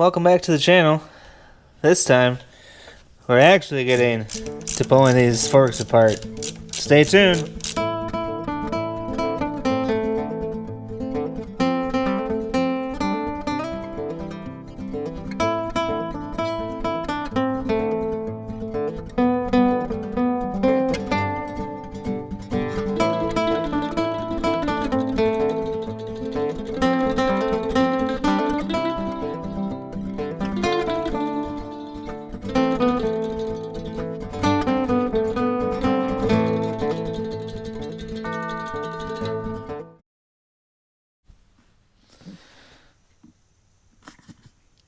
welcome back to the channel. This time, we're actually getting to pulling these forks apart. Stay tuned.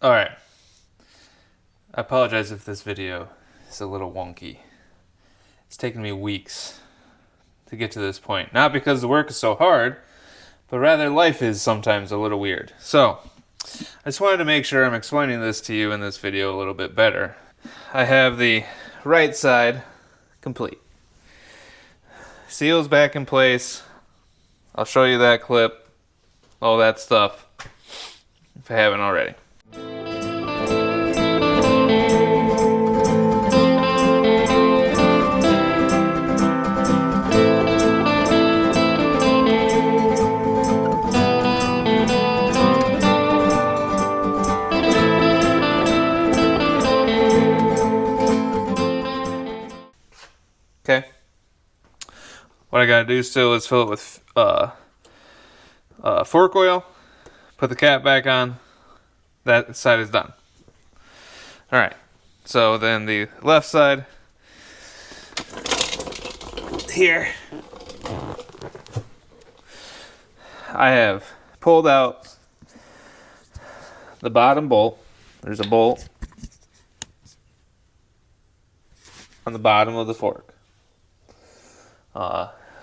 Alright, I apologize if this video is a little wonky. It's taken me weeks to get to this point. Not because the work is so hard, but rather life is sometimes a little weird. So, I just wanted to make sure I'm explaining this to you in this video a little bit better. I have the right side complete. Seals back in place. I'll show you that clip, all that stuff, if I haven't already. Okay, what I gotta do still is fill it with fork oil, put the cap back on, that side is done. Alright, so then the left side, here, I have pulled out the bottom bolt. There's a bolt on the bottom of the fork.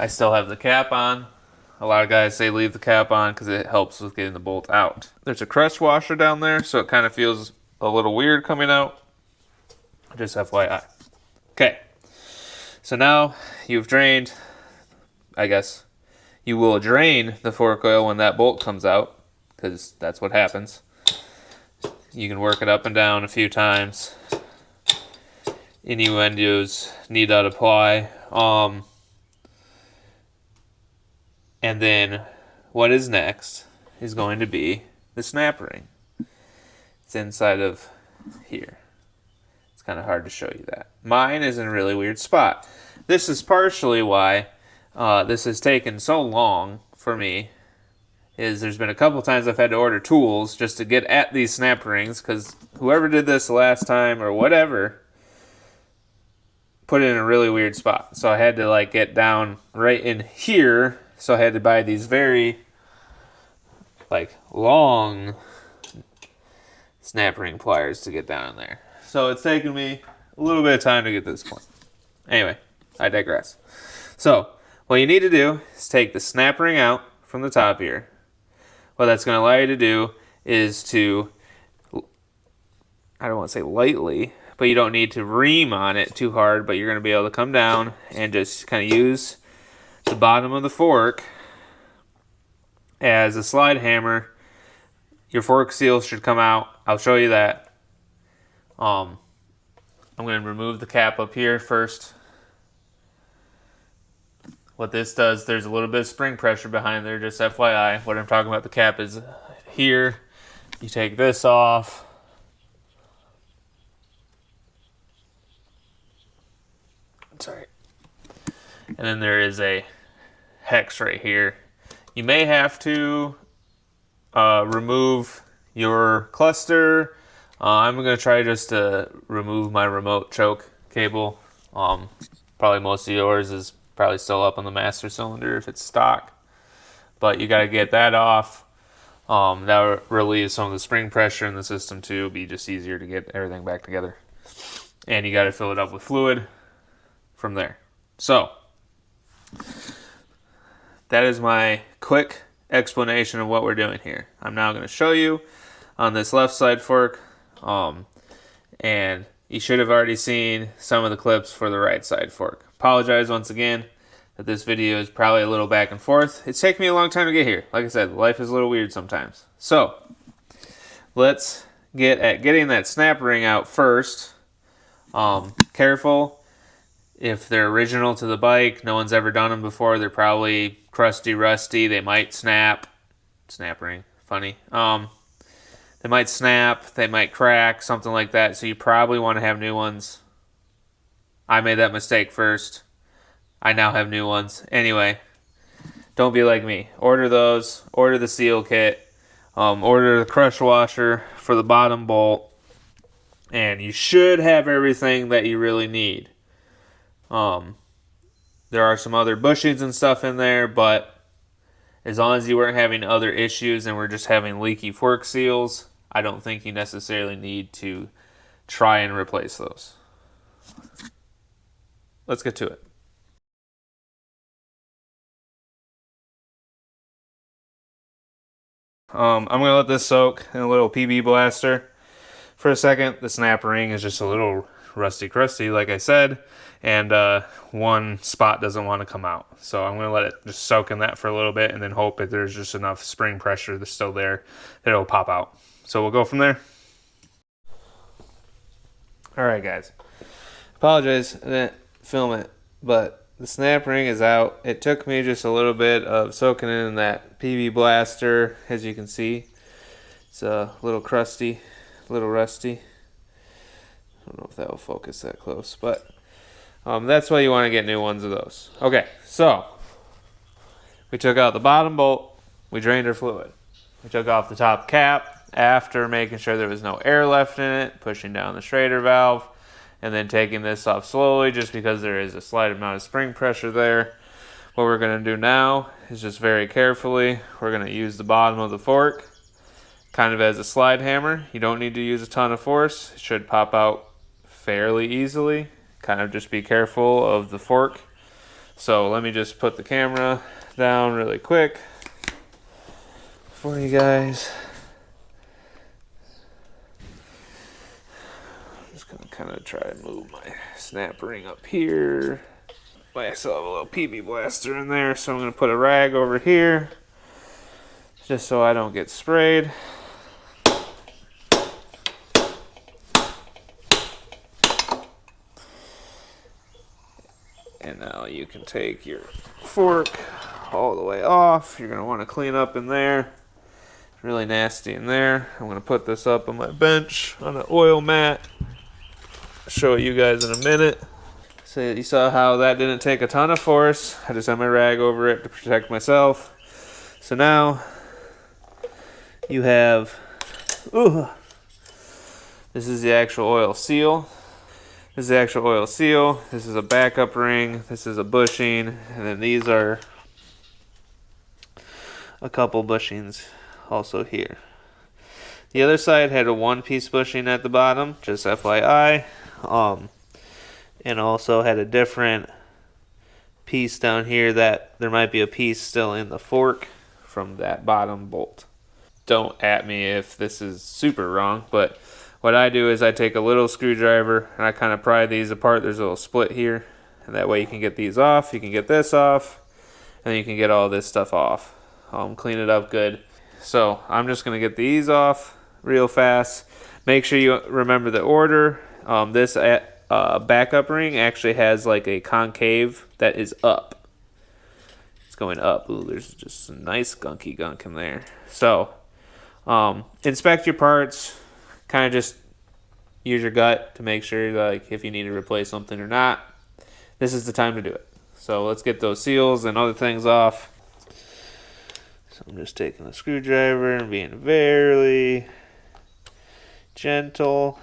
I still have the cap on. A lot of guys say leave the cap on because it helps with getting the bolt out. There's a crush washer down there, so it kind of feels a little weird coming out. Just FYI. Okay, so now you've drained, I guess, you will drain the fork oil when that bolt comes out, because that's what happens. You can work it up and down a few times. Innuendos need not apply. And then what is next is going to be the snap ring. It's inside of here. It's kind of hard to show you that. Mine is in a really weird spot. This is partially why this has taken so long for me. Is there's been a couple times I've had to order tools just to get at these snap rings, because whoever did this the last time or whatever put it in a really weird spot. So I had to like get down right in here. So I had to buy these very like long snap ring pliers to get down in there. So it's taken me a little bit of time to get to this point. Anyway, I digress. So what you need to do is take the snap ring out from the top here. What that's going to allow you to do is to, I don't want to say lightly, but you don't need to ream on it too hard, but you're going to be able to come down and just kind of use the bottom of the fork as a slide hammer. Your fork seal should come out. I'll show you that. I'm going to remove the cap up here first. What this does, there's a little bit of spring pressure behind there, just FYI. What I'm talking about, the cap is here. You take this off. Sorry. And then there is a hex right here. You may have to remove your cluster. I'm going to try just to remove my remote choke cable. Probably most of yours is probably still up on the master cylinder if it's stock. But you got to get that off. That relieves some of the spring pressure in the system too. It'll be just easier to get everything back together. And you got to fill it up with fluid from there. So that is my quick explanation of what we're doing here. I'm now going to show you on this left side fork, and you should have already seen some of the clips for the right side fork. Apologize once again that this video is probably a little back and forth. It's taken me a long time to get here. Like I said, life is a little weird sometimes. So let's get at getting that snap ring out first. Careful. If they're original to the bike, no one's ever done them before. They're probably crusty, rusty. They might snap. Snap ring. Funny. They might snap. They might crack. Something like that. So you probably want to have new ones. I made that mistake first. I now have new ones. Anyway, don't be like me. Order those. Order the seal kit. Order the crush washer for the bottom bolt. And you should have everything that you really need. There are some other bushings and stuff in there, but as long as you weren't having other issues and we're just having leaky fork seals, I don't think you necessarily need to try and replace those. Let's get to it. I'm going to let this soak in a little PB blaster for a second. The snap ring is just a little rusty crusty, like I said, and one spot doesn't want to come out. So I'm going to let it just soak in that for a little bit and then hope that there's just enough spring pressure that's still there that it'll pop out. So we'll go from there. All right, guys. Apologize, I didn't film it, but the snap ring is out. It took me just a little bit of soaking in that PB blaster. As you can see, it's a little crusty, a little rusty. I don't know if that will focus that close, but that's why you want to get new ones of those. Okay, so we took out the bottom bolt. We drained our fluid. We took off the top cap after making sure there was no air left in it, pushing down the Schrader valve, and then taking this off slowly just because there is a slight amount of spring pressure there. What we're going to do now is just very carefully, we're going to use the bottom of the fork kind of as a slide hammer. You don't need to use a ton of force. It should pop out fairly easily. Kind of just be careful of the fork. So let me just put the camera down really quick for you guys. I'm just going to kind of try and move my snap ring up here. I still have a little PB blaster in there, so I'm going to put a rag over here just so I don't get sprayed. And now you can take your fork all the way off. You're going to want to clean up in there. It's really nasty in there. I'm going to put this up on my bench on an oil mat. I'll show you guys in a minute. So you saw how that didn't take a ton of force. I just had my rag over it to protect myself. So now you have, this is the actual oil seal. This is the actual oil seal. This is a backup ring. This is a bushing. And then these are a couple bushings also here. The other side had a one-piece bushing at the bottom, just FYI. And also had a different piece down here that there might be a piece still in the fork from that bottom bolt. Don't at me if this is super wrong, but what I do is I take a little screwdriver and I kind of pry these apart. There's a little split here, and that way you can get these off, you can get this off, and then you can get all this stuff off. Clean it up good. So I'm just going to get these off real fast. Make sure you remember the order. This backup ring actually has like a concave that is up. It's going up. Ooh, there's just some nice gunky gunk in there. So inspect your parts. Kind of just use your gut to make sure like if you need to replace something or not. This is the time to do it. So let's get those seals and other things off. So I'm just taking a screwdriver and being very gentle.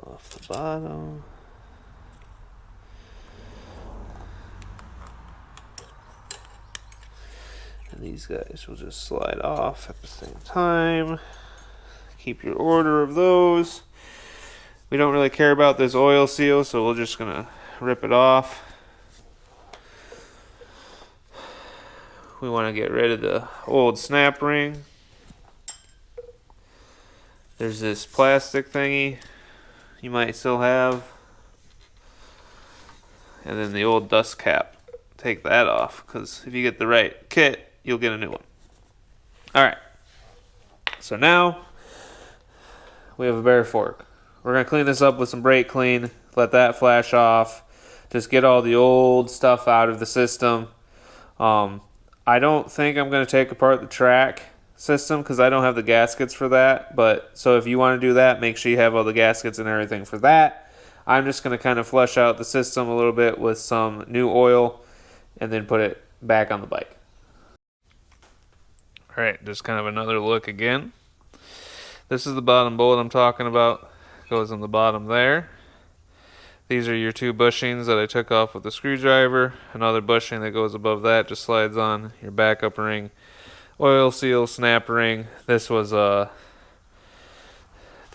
Off the bottom. And these guys will just slide off at the same time. Keep your order of those. We don't really care about this oil seal, so we're just gonna rip it off. We want to get rid of the old snap ring. There's this plastic thingy you might still have. And then the old dust cap. Take that off, because if you get the right kit, you'll get a new one. Alright. So now, we have a bare fork. We're going to clean this up with some brake clean. Let that flash off. Just get all the old stuff out of the system. I don't think I'm going to take apart the track system because I don't have the gaskets for that. But so if you want to do that, make sure you have all the gaskets and everything for that. I'm just going to kind of flush out the system a little bit with some new oil and then put it back on the bike. All right, just kind of another look again. This is the bottom bolt I'm talking about. Goes on the bottom there. These are your two bushings that I took off with the screwdriver. Another bushing that goes above that just slides on your backup ring. Oil seal, snap ring. This was there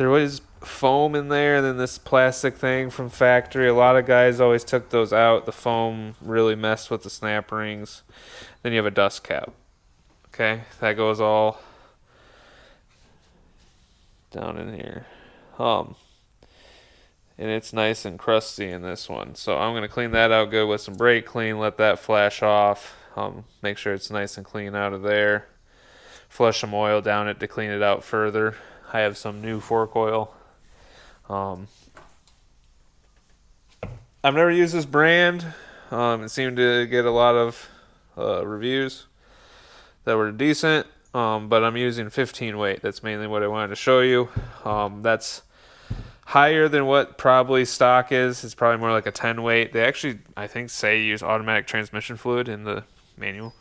was foam in there, and then this plastic thing from factory. A lot of guys always took those out. The foam really messed with the snap rings. Then you have a dust cap. Okay, that goes all down in here. And it's nice and crusty in this one. So I'm going to clean that out good with some brake clean, let that flash off. Make sure it's nice and clean out of there. Flush some oil down it to clean it out further. I have some new fork oil. I've never used this brand. It seemed to get a lot of reviews that were decent, but I'm using 15 weight. That's mainly what I wanted to show you. That's higher than what probably stock is. It's probably more like a 10 weight. They actually, I think, say use automatic transmission fluid in the manual.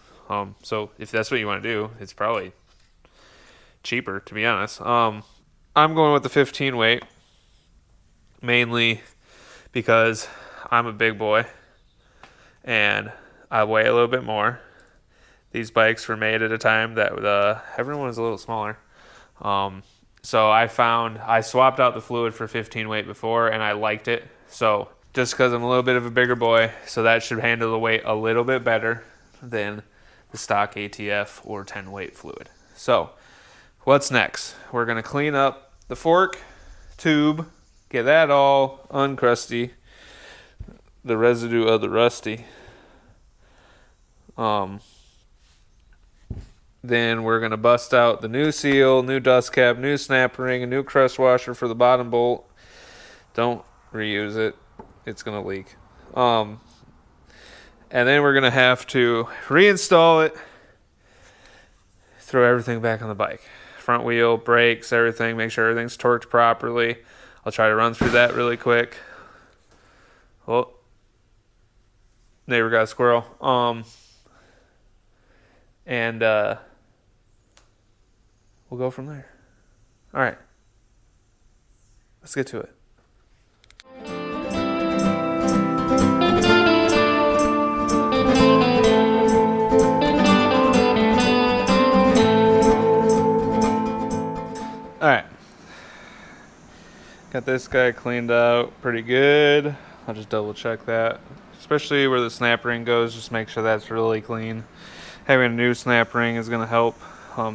So if that's what you want to do, it's probably cheaper, to be honest. I'm going with the 15 weight, mainly because I'm a big boy and I weigh a little bit more. These bikes were made at a time that everyone was a little smaller. So I swapped out the fluid for 15 weight before, and I liked it. So just because I'm a little bit of a bigger boy, so that should handle the weight a little bit better than the stock ATF or 10 weight fluid. So what's next? We're going to clean up the fork tube, get that all uncrusty, the residue of the rusty. Then we're going to bust out the new seal, new dust cap, new snap ring, a new crush washer for the bottom bolt. Don't reuse it. It's going to leak. And then we're going to have to reinstall it, throw everything back on the bike. Front wheel, brakes, everything. Make sure everything's torqued properly. I'll try to run through that really quick. Oh, neighbor got a squirrel. And we'll go from there. All right. Let's get to it. All right. Got this guy cleaned out pretty good. I'll just double check that. Especially where the snap ring goes, just make sure that's really clean. Having a new snap ring is going to help.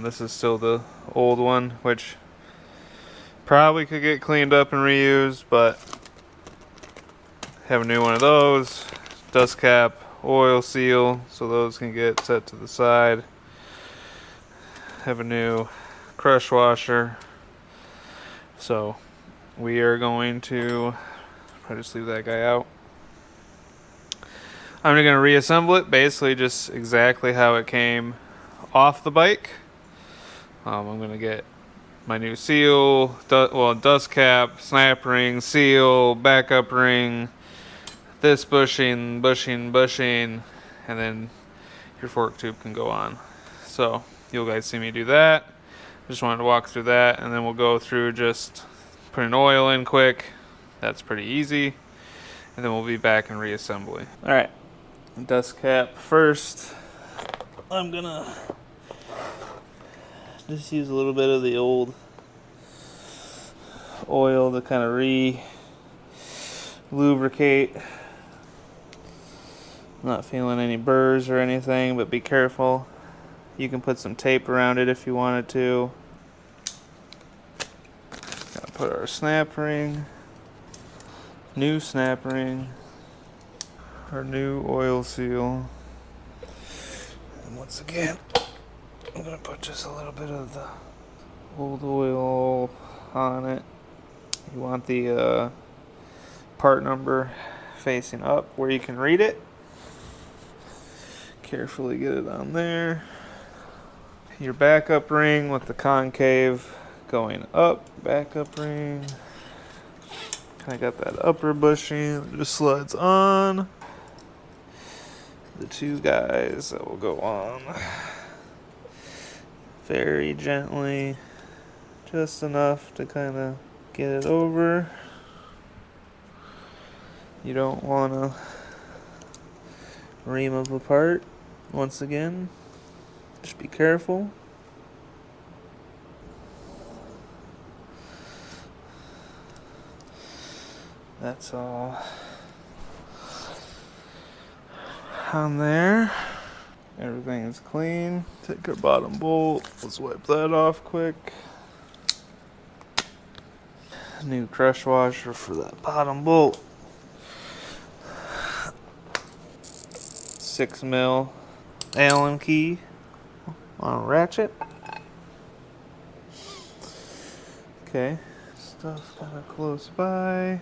This is still the old one, which probably could get cleaned up and reused, but have a new one of those. Dust cap, oil seal, so those can get set to the side. Have a new crush washer. So we are going to probably just leave that guy out. I'm going to reassemble it, basically just exactly how it came off the bike. I'm going to get my new seal, dust cap, snap ring, seal, backup ring, this bushing, and then your fork tube can go on. So you'll guys see me do that. Just wanted to walk through that, and then we'll go through just putting oil in quick. That's pretty easy. And then we'll be back in reassembly. All right. Dust cap first. I'm gonna just use a little bit of the old oil to kind of lubricate. Not feeling any burrs or anything, but be careful. You can put some tape around it if you wanted to. Gotta put our snap ring. new snap ring, our new oil seal. And once again, I'm gonna put just a little bit of the old oil on it. You want the part number facing up where you can read it. Carefully get it on there. Your backup ring with the concave going up. Backup ring. Kind of got that upper bushing that just slides on. The two guys that will go on very gently, just enough to kind of get it over. You don't want to ream them apart. Once again, just be careful. That's all on there. Everything is clean. Take our bottom bolt. Let's wipe that off quick. New crush washer for that bottom bolt. 6mm Allen key on a ratchet. Okay, stuff kind of close by.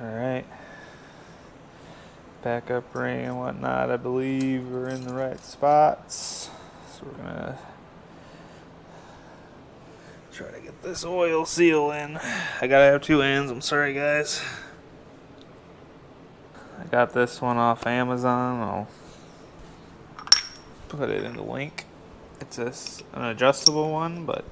Alright, backup ring and whatnot, I believe we're in the right spots. So we're gonna try to get this oil seal in. I gotta have two ends, I'm sorry guys. I got this one off Amazon. I'll put it in the link. It's an adjustable one, but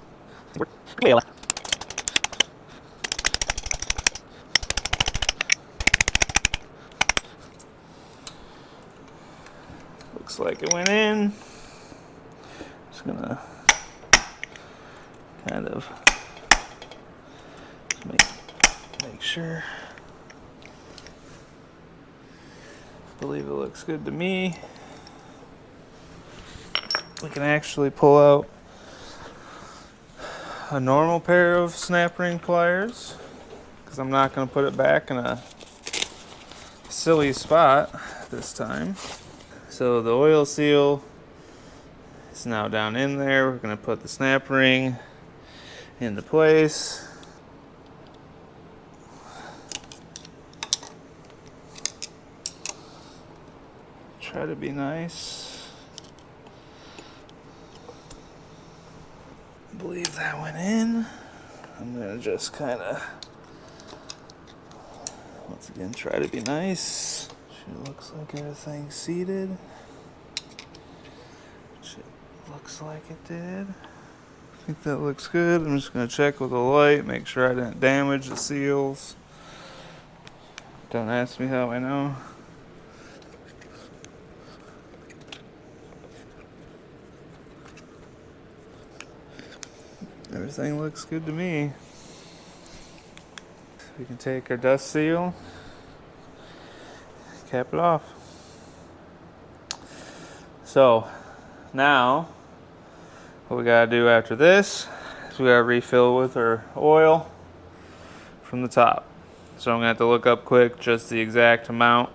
looks like it went in. Just gonna kind of make sure. Believe it looks good to me. We can actually pull out a normal pair of snap ring pliers, because I'm not going to put it back in a silly spot this time. So the oil seal is now down in there. We're going to put the snap ring into place. Try to be nice. I believe that went in. I'm going to just kind of, once again, try to be nice. It looks like everything's seated. It looks like it did. I think that looks good. I'm just going to check with the light, make sure I didn't damage the seals. Don't ask me how I know. Everything looks good to me. We can take our dust seal, cap it off. So now what we gotta do after this is we gotta refill with our oil from the top. So I'm gonna have to look up quick just the exact amount.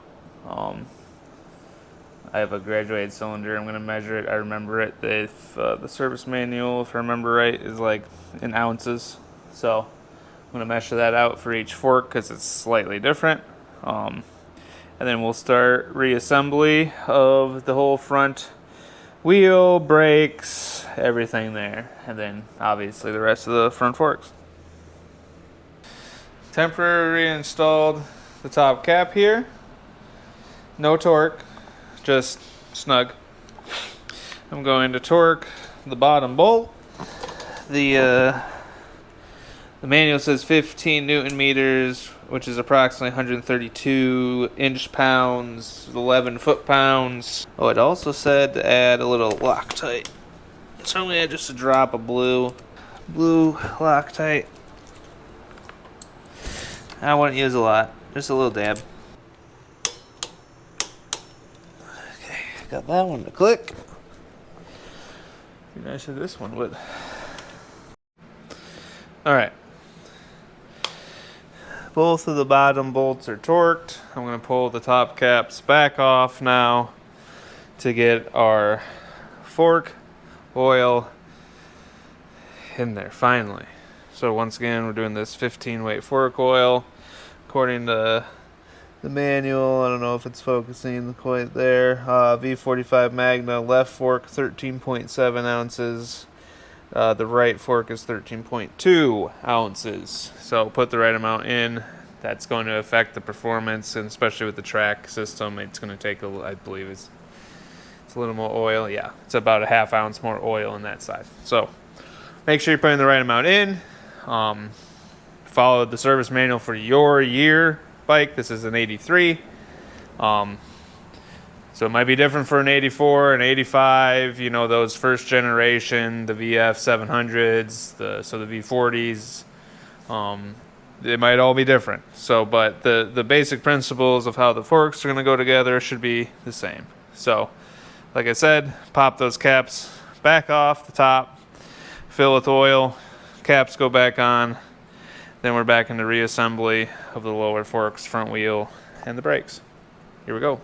I have a graduated cylinder. I'm gonna measure it. I remember it. If the service manual, if I remember right, is like in ounces. So I'm gonna measure that out for each fork because it's slightly different. And then we'll start reassembly of the whole front wheel, brakes, everything there, and then obviously the rest of the front forks. Temporarily installed the top cap here. No torque, just snug. I'm going to torque the bottom bolt. The manual says 15 Newton meters which is approximately 132 inch-pounds, 11 foot-pounds. Oh, it also said to add a little Loctite. So I'm going to add just a drop of blue Loctite. I wouldn't use a lot, just a little dab. Okay, got that one to click. Be nice if this one would. Alright. Both of the bottom bolts are torqued. I'm going to pull the top caps back off now to get our fork oil in there finally. So once again, we're doing this 15 weight fork oil according to the manual. I don't know if it's focusing quite there. V45 Magna, left fork 13.7 ounces. The right fork is 13.2 ounces. So put the right amount in. That's going to affect the performance, and especially with the track system, it's going to take I believe it's a little more oil. Yeah, it's about a half ounce more oil on that side. So make sure you're putting the right amount in. Follow the service manual for your year bike. This is an 83. So it might be different for an 84, an 85, you know, those first generation, the VF 700s, the V40s, they might all be different. So, but the basic principles of how the forks are going to go together should be the same. So, like I said, pop those caps back off the top, fill with oil, caps go back on, then we're back into reassembly of the lower forks, front wheel, and the brakes. Here we go.